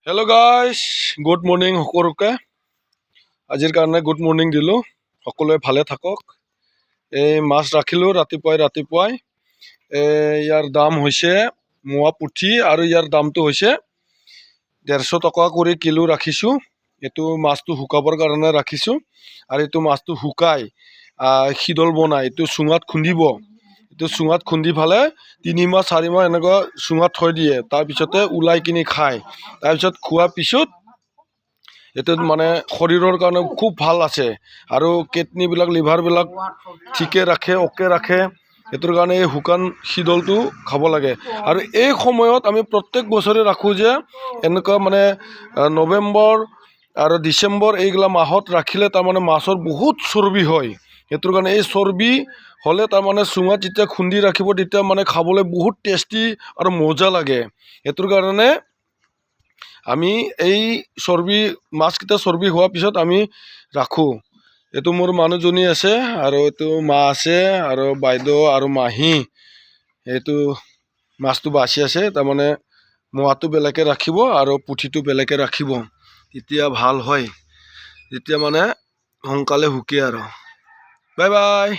Hello' guys, good morning সকলোকে। আজিৰ কাৰণে গুড মৰ্ণিং দিলোঁ। সকলোৱে ভালে থাকক। এই মাছ ৰাখিলোঁ ৰাতিপুৱাই। ইয়াৰ দাম হৈছে মোৱা পুঠি আৰু ইয়াৰ দামটো হৈছে 150 টকা কৰি কিলো ৰাখিছোঁ। এইটো মাছটো শুকাবৰ কাৰণে ৰাখিছোঁ আৰু এইটো মাছটো শুকাই শীতল বনাই এইটো চুঙাত খুন্দিব। এইটো চুঙাত খুন্দি ফালে 3 মাহ 4 মাহ এনেকুৱা চুঙাত থৈ দিয়ে। তাৰপিছতে ওলাই কিনি খায়। তাৰপিছত খোৱাৰ পিছত এইটোত মানে শৰীৰৰ কাৰণে খুব ভাল আছে আৰু কিডনীবিলাক লিভাৰবিলাক ঠিকে ৰাখে, অ'কে ৰাখে। সেইটোৰ কাৰণে এই শুকান শীতলটো খাব লাগে। আৰু এই সময়ত আমি প্ৰত্যেক বছৰে ৰাখোঁ যে এনেকুৱা মানে নৱেম্বৰ আৰু ডিচেম্বৰ এইগিলা মাহত ৰাখিলে তাৰমানে মাছৰ বহুত চৰ্বি হয়। সেইটোৰ কাৰণে এই চৰ্বি হ'লে তাৰমানে চুঙাত যেতিয়া খুন্দি ৰাখিব তেতিয়া মানে খাবলৈ বহুত টেষ্টি আৰু মজা লাগে। সেইটোৰ কাৰণে আমি এই মাছকেইটা চৰ্বি হোৱাৰ পিছত আমি ৰাখোঁ। এইটো মোৰ মানুহজনী আছে আৰু এইটো মা আছে আৰু বাইদেউ আৰু মাহী। এইটো মাছটো বাচি আছে। তাৰমানে মোৱাটো বেলেগে ৰাখিব আৰু পুঠিটো বেলেগে ৰাখিব। তেতিয়া ভাল হয়, যেতিয়া মানে সোনকালে শুকে আৰু। Bye bye.